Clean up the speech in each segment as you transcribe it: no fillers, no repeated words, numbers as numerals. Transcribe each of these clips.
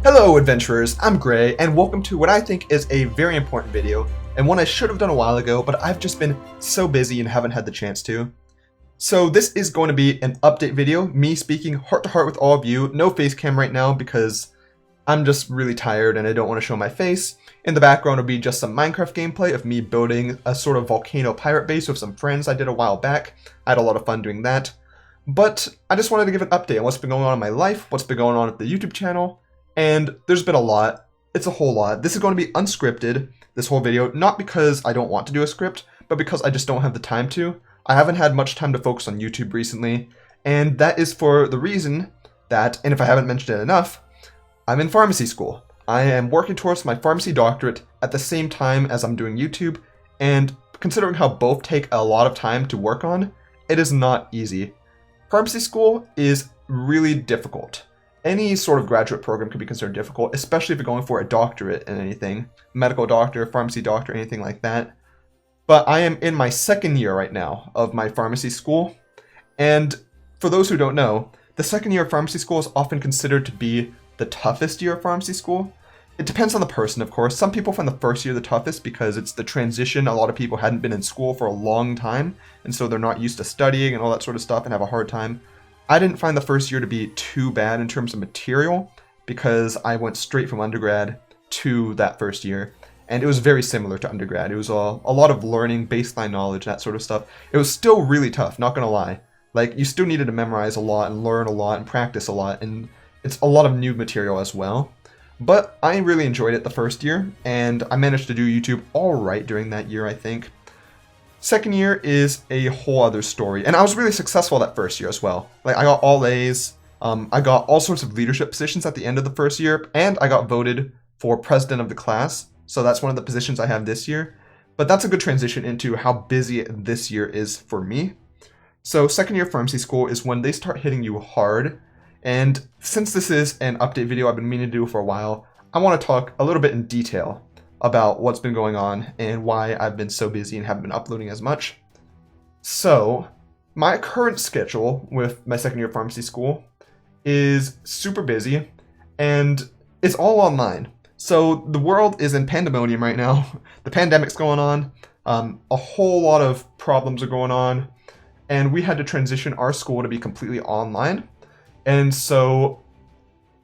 Hello adventurers, I'm Gray, and welcome to what I think is a very important video, and one I should have done a while ago, but I've just been so busy and haven't had the chance to. So this is going to be an update video, me speaking heart to heart with all of you, no face cam right now because I'm just really tired and I don't want to show my face. In the background will be just some Minecraft gameplay of me building a sort of volcano pirate base with some friends I did a while back. I had a lot of fun doing that. But I just wanted to give an update on what's been going on in my life, what's been going on at the YouTube channel, and there's been a lot. It's a whole lot. This is going to be unscripted, this whole video, not because I don't want to do a script, but because I just don't have the time to. I haven't had much time to focus on YouTube recently, and that is for the reason that, and if I haven't mentioned it enough, I'm in pharmacy school. I am working towards my pharmacy doctorate at the same time as I'm doing YouTube, and considering how both take a lot of time to work on, it is not easy. Pharmacy school is really difficult. Any sort of graduate program could be considered difficult, especially if you're going for a doctorate in anything. Medical doctor, pharmacy doctor, anything like that. But I am in my second year right now of my pharmacy school. And for those who don't know, the second year of pharmacy school is often considered to be the toughest year of pharmacy school. It depends on the person, of course. Some people find the first year the toughest because it's the transition. A lot of people hadn't been in school for a long time, and so they're not used to studying and all that sort of stuff and have a hard time. I didn't find the first year to be too bad in terms of material because I went straight from undergrad to that first year, and it was very similar to undergrad. It was a lot of learning, baseline knowledge, that sort of stuff. It was still really tough, not gonna lie. Like, you still needed to memorize a lot and learn a lot and practice a lot, and it's a lot of new material as well. But I really enjoyed it the first year, and I managed to do YouTube alright during that year, I think. Second year is a whole other story, and I was really successful that first year as well. Like, I got all A's, I got all sorts of leadership positions at the end of the first year, and I got voted for president of the class, so that's one of the positions I have this year. But that's a good transition into how busy this year is for me. So second year pharmacy school is when they start hitting you hard. And since this is an update video I've been meaning to do for a while, I want to talk a little bit in detail about what's been going on and why I've been so busy and haven't been uploading as much. So, my current schedule with my second year of pharmacy school is super busy, and it's all online. So, the world is in pandemonium right now. The pandemic's going on, a whole lot of problems are going on, and we had to transition our school to be completely online. And so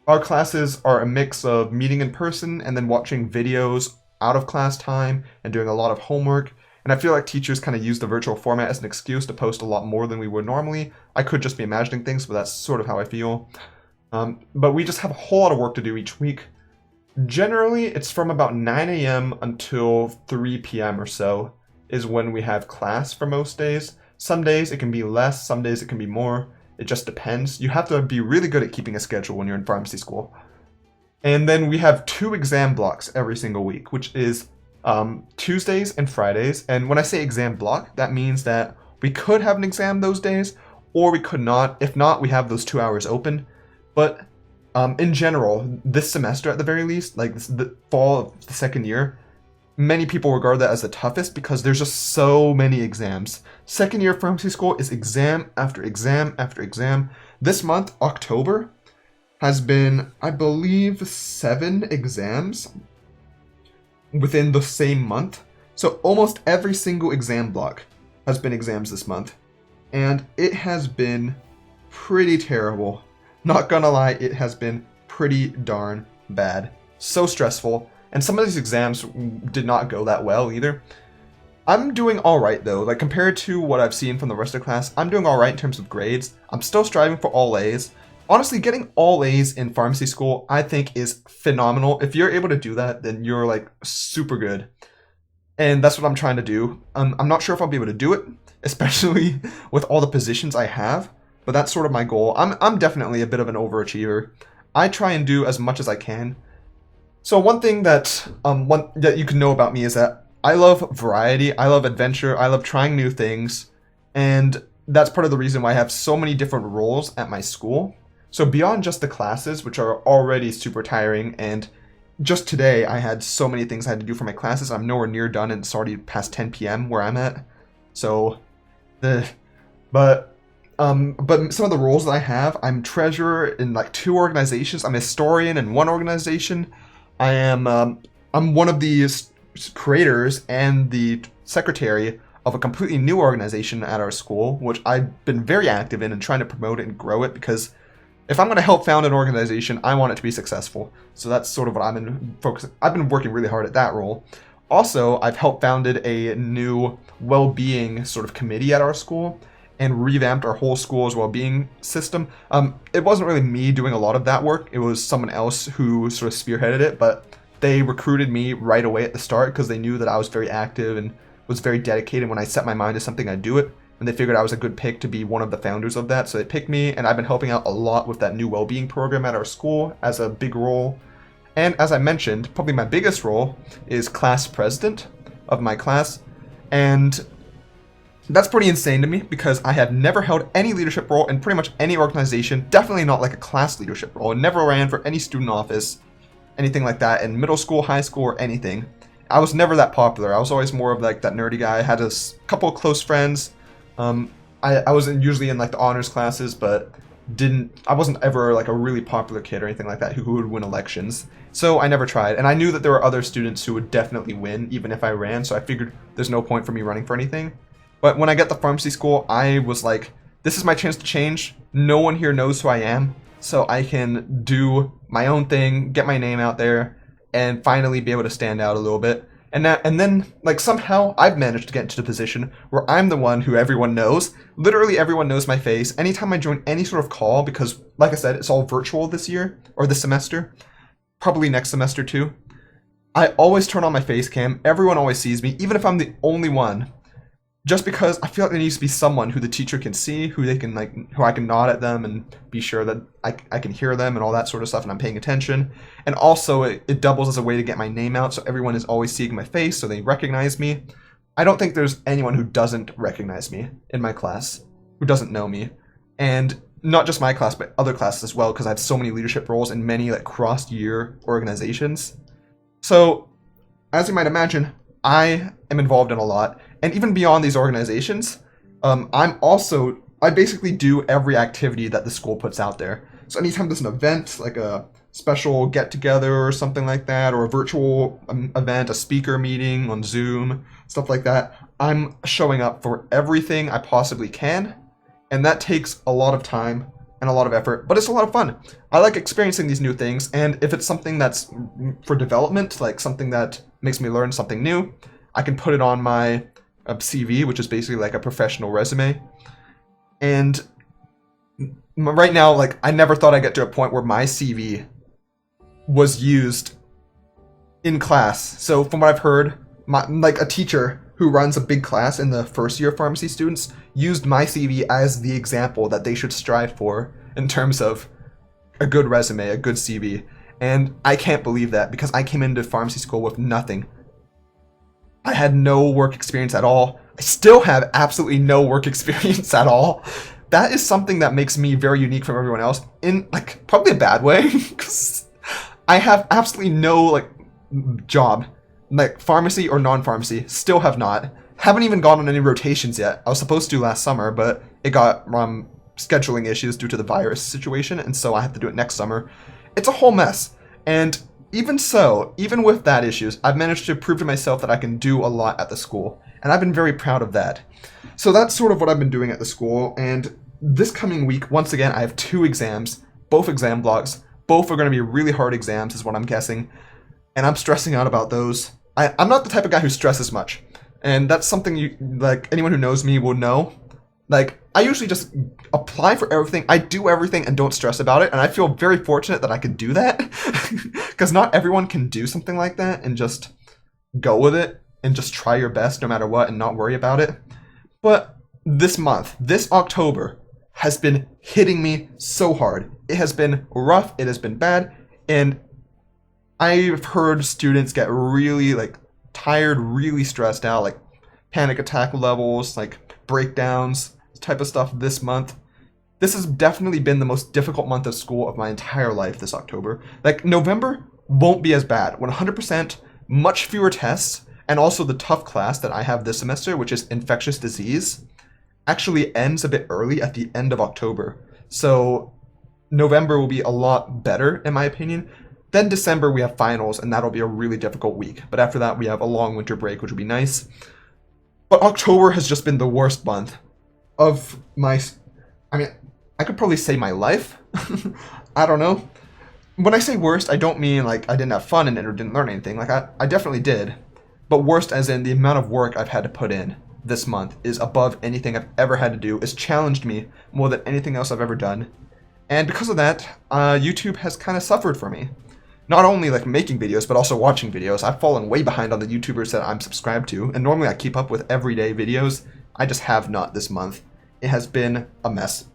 our classes are a mix of meeting in person and then watching videos out of class time and doing a lot of homework. And I feel like teachers kind of use the virtual format as an excuse to post a lot more than we would normally. I could just be imagining things, but that's sort of how I feel. But we just have a whole lot of work to do each week. Generally, it's from about 9 a.m. until 3 p.m. or so is when we have class for most days. Some days it can be less, some days it can be more. It just depends. You have to be really good at keeping a schedule when you're in pharmacy school. And then we have 2 exam blocks every single week, which is Tuesdays and Fridays. And when I say exam block, that means that we could have an exam those days, or we could not. If not, we have those 2 hours open. But in general, this semester at the very least, like the fall of the second year, many people regard that as the toughest because there's just so many exams. Second year of pharmacy school is exam after exam after exam. This month, October, has been, I believe, 7 exams within the same month. So almost every single exam block has been exams this month. And it has been pretty terrible. Not gonna lie, it has been pretty darn bad. So stressful. And some of these exams did not go that well either. I'm doing alright though, like compared to what I've seen from the rest of the class, I'm doing alright in terms of grades. I'm still striving for all A's. Honestly, getting all A's in pharmacy school, I think is phenomenal. If you're able to do that, then you're like super good. And that's what I'm trying to do. I'm not sure if I'll be able to do it, especially with all the positions I have, but that's sort of my goal. I'm definitely a bit of an overachiever. I try and do as much as I can. So one thing that that you can know about me is that I love variety, I love adventure, I love trying new things, and that's part of the reason why I have so many different roles at my school. So beyond just the classes, which are already super tiring, and just today I had so many things I had to do for my classes, I'm nowhere near done and it's already past 10 p.m. where I'm at. So, but But some of the roles that I have, I'm treasurer in like 2 organizations. I'm a historian in 1 organization. I'm one of the creators and the secretary of a completely new organization at our school, which I've been very active in and trying to promote it and grow it, because if I'm going to help found an organization, I want it to be successful. So that's sort of what I've been focusing. I've been working really hard at that role. Also, I've helped founded a new well-being sort of committee at our school and revamped our whole school's well-being system. It wasn't really me doing a lot of that work. It was someone else who sort of spearheaded it, but they recruited me right away at the start because they knew that I was very active and was very dedicated. When I set my mind to something, I'd do it. And they figured I was a good pick to be one of the founders of that. So they picked me, and I've been helping out a lot with that new well-being program at our school as a big role. And as I mentioned, probably my biggest role is class president of my class. And that's pretty insane to me because I had never held any leadership role in pretty much any organization, definitely not like a class leadership role, and never ran for any student office, anything like that in middle school, high school, or anything. I was never that popular. I was always more of like that nerdy guy. I had a couple of close friends. I wasn't usually in like the honors classes, but I wasn't ever like a really popular kid or anything like that who would win elections. So I never tried. And I knew that there were other students who would definitely win even if I ran. So I figured there's no point for me running for anything. But when I got to pharmacy school, I was like, this is my chance to change. No one here knows who I am. So I can do my own thing, get my name out there, and finally be able to stand out a little bit. And then, like, somehow I've managed to get into the position where I'm the one who everyone knows. Literally everyone knows my face. Anytime I join any sort of call, because, like I said, it's all virtual this year, or this semester, probably next semester too, I always turn on my face cam. Everyone always sees me, even if I'm the only one. Just because I feel like there needs to be someone who the teacher can see, who I can nod at them and be sure that I can hear them and all that sort of stuff and I'm paying attention. And also it doubles as a way to get my name out, so everyone is always seeing my face so they recognize me. I don't think there's anyone who doesn't recognize me in my class, who doesn't know me. And not just my class, but other classes as well, because I have so many leadership roles in many like cross-year organizations. So, as you might imagine, I am involved in a lot. And even beyond these organizations, I basically do every activity that the school puts out there. So anytime there's an event, like a special get-together or something like that, or a virtual event, a speaker meeting on Zoom, stuff like that, I'm showing up for everything I possibly can. And that takes a lot of time and a lot of effort, but it's a lot of fun. I like experiencing these new things, and if it's something that's for development, like something that makes me learn something new, I can put it on my CV, which is basically like a professional resume. And right now, like, I never thought I'd get to a point where my CV was used in class. So from what I've heard, like a teacher who runs a big class in the first year pharmacy students used my CV as the example that they should strive for in terms of a good resume, a good CV. And I can't believe that because I came into pharmacy school with nothing. I had no work experience at all. I still have absolutely no work experience at all. That is something that makes me very unique from everyone else in like probably a bad way, because I have absolutely no like job, like pharmacy or non-pharmacy. Still have not. Haven't even gone on any rotations yet. I was supposed to last summer, but it got scheduling issues due to the virus situation, and so I have to do it next summer. It's a whole mess. And even so, even with that issues, I've managed to prove to myself that I can do a lot at the school, and I've been very proud of that. So that's sort of what I've been doing at the school, and this coming week, once again, I have 2 exams, both exam blocks. Both are going to be really hard exams, is what I'm guessing, and I'm stressing out about those. I'm not the type of guy who stresses much, and that's something you, like, anyone who knows me will know. Like, I usually just apply for everything, I do everything, and don't stress about it, and I feel very fortunate that I could do that, because not everyone can do something like that and just go with it, and just try your best no matter what, and not worry about it. But this month, this October, has been hitting me so hard. It has been rough, it has been bad, and I've heard students get really, like, tired, really stressed out, like, panic attack levels, like, breakdowns, type of stuff this month. This has definitely been the most difficult month of school of my entire life this October. Like, November won't be as bad. 100%, much fewer tests, and also the tough class that I have this semester, which is infectious disease. actually ends a bit early at the end of October. So November will be a lot better, in my opinion. Then December we have finals, and that'll be a really difficult week. But after that we have a long winter break, which will be nice. But October has just been the worst month of my... I mean, I could probably say my life. I don't know. When I say worst, I don't mean like I didn't have fun in it or didn't learn anything. Like I definitely did. But worst as in the amount of work I've had to put in this month is above anything I've ever had to do. It's challenged me more than anything else I've ever done. And because of that, YouTube has kind of suffered for me. Not only like making videos, but also watching videos. I've fallen way behind on the YouTubers that I'm subscribed to, and normally I keep up with everyday videos. I just have not this month. It has been a mess.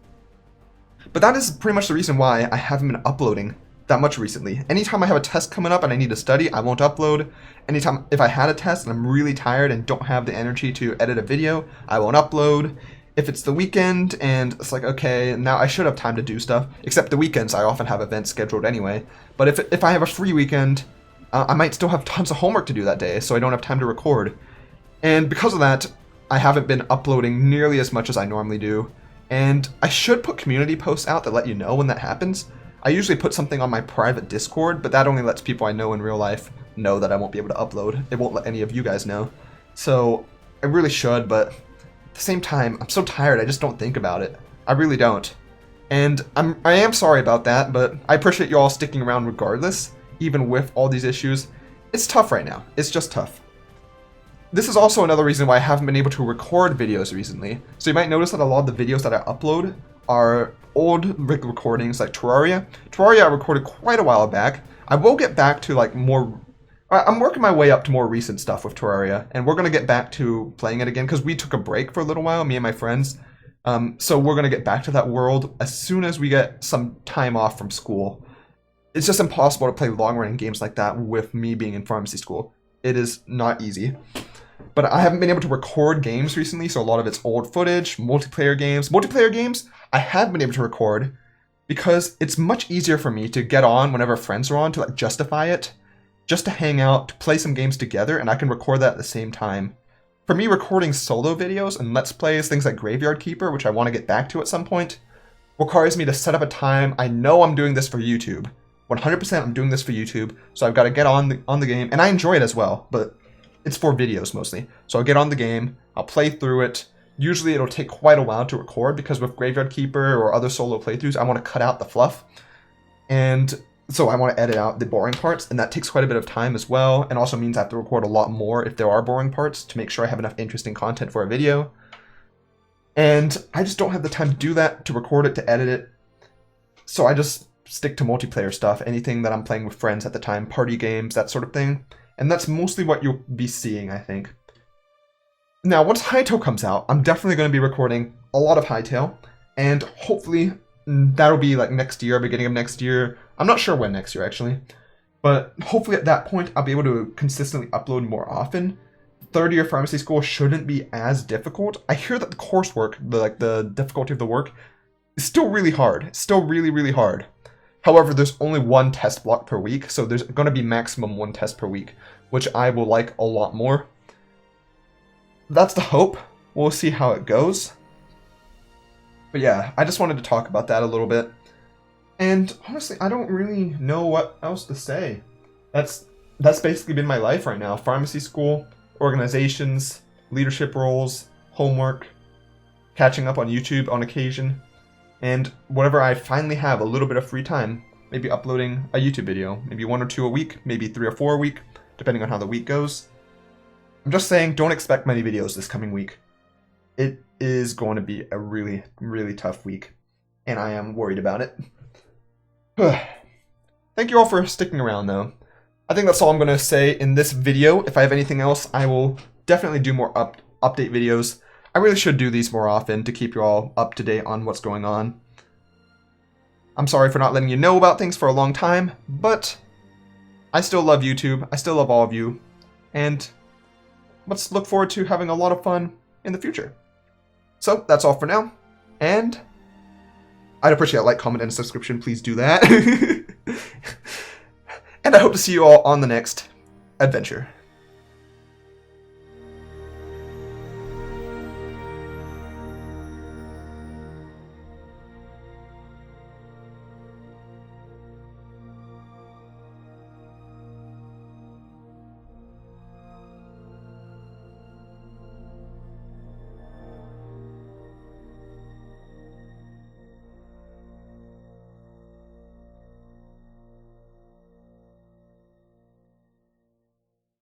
But that is pretty much the reason why I haven't been uploading that much recently. Anytime I have a test coming up and I need to study, I won't upload. Anytime if I had a test and I'm really tired and don't have the energy to edit a video, I won't upload. If it's the weekend and it's like, okay, now I should have time to do stuff, except the weekends I often have events scheduled anyway. But if I have a free weekend, I might still have tons of homework to do that day, so I don't have time to record. And because of that, I haven't been uploading nearly as much as I normally do. And I should put community posts out that let you know when that happens. I usually put something on my private Discord, but that only lets people I know in real life know that I won't be able to upload. It won't let any of you guys know. So I really should, but at the same time, I'm so tired, I just don't think about it. I really don't. And I am sorry about that, but I appreciate you all sticking around regardless, even with all these issues. It's tough right now. It's just tough. This is also another reason why I haven't been able to record videos recently. So you might notice that a lot of the videos that I upload are old recordings like Terraria. Terraria I recorded quite a while back. I will get back to like more... I'm working my way up to more recent stuff with Terraria, and we're going to get back to playing it again because we took a break for a little while, me and my friends. So we're going to get back to that world as soon as we get some time off from school. It's just impossible to play long-running games like that with me being in pharmacy school. It is not easy. But I haven't been able to record games recently, so a lot of it's old footage, multiplayer games. Multiplayer games, I have been able to record because it's much easier for me to get on whenever friends are on to like justify it, just to hang out, to play some games together, and I can record that at the same time. For me, recording solo videos and Let's Plays, things like Graveyard Keeper, which I want to get back to at some point, requires me to set up a time. I know I'm doing this for YouTube. 100% I'm doing this for YouTube, so I've got to get on the game, and I enjoy it as well, but it's for videos mostly. So I'll get on the game, I'll play through it. Usually it'll take quite a while to record because with Graveyard Keeper or other solo playthroughs, I want to cut out the fluff. And so I want to edit out the boring parts, and that takes quite a bit of time as well, and also means I have to record a lot more if there are boring parts to make sure I have enough interesting content for a video. And I just don't have the time to do that, to record it, to edit it. So I just stick to multiplayer stuff, anything that I'm playing with friends at the time, party games, that sort of thing. And that's mostly what you'll be seeing, I think. Now, once Hytale comes out, I'm definitely going to be recording a lot of Hytale, and hopefully that'll be like next year, beginning of next year. I'm not sure when next year, actually. But hopefully at that point, I'll be able to consistently upload more often. Third year pharmacy school shouldn't be as difficult. I hear that the coursework, the difficulty of the work, is still really hard. It's still really, really hard. However, there's only one test block per week, so there's going to be maximum one test per week, which I will like a lot more. That's the hope. We'll see how it goes. But yeah, I just wanted to talk about that a little bit. And honestly, I don't really know what else to say. That's basically been my life right now. Pharmacy school, organizations, leadership roles, homework, catching up on YouTube on occasion, and whenever I finally have a little bit of free time, maybe uploading a YouTube video, maybe 1 or 2 a week, maybe 3 or 4 a week, depending on how the week goes. I'm just saying, don't expect many videos this coming week. It is going to be a really, really tough week, and I am worried about it. Thank you all for sticking around, though. I think that's all I'm going to say in this video. If I have anything else, I will definitely do more update videos. I really should do these more often to keep you all up to date on what's going on. I'm sorry for not letting you know about things for a long time, but I still love YouTube. I still love all of you, and let's look forward to having a lot of fun in the future. So that's all for now, and I'd appreciate a like, comment, and a subscription. Please do that. And I hope to see you all on the next adventure.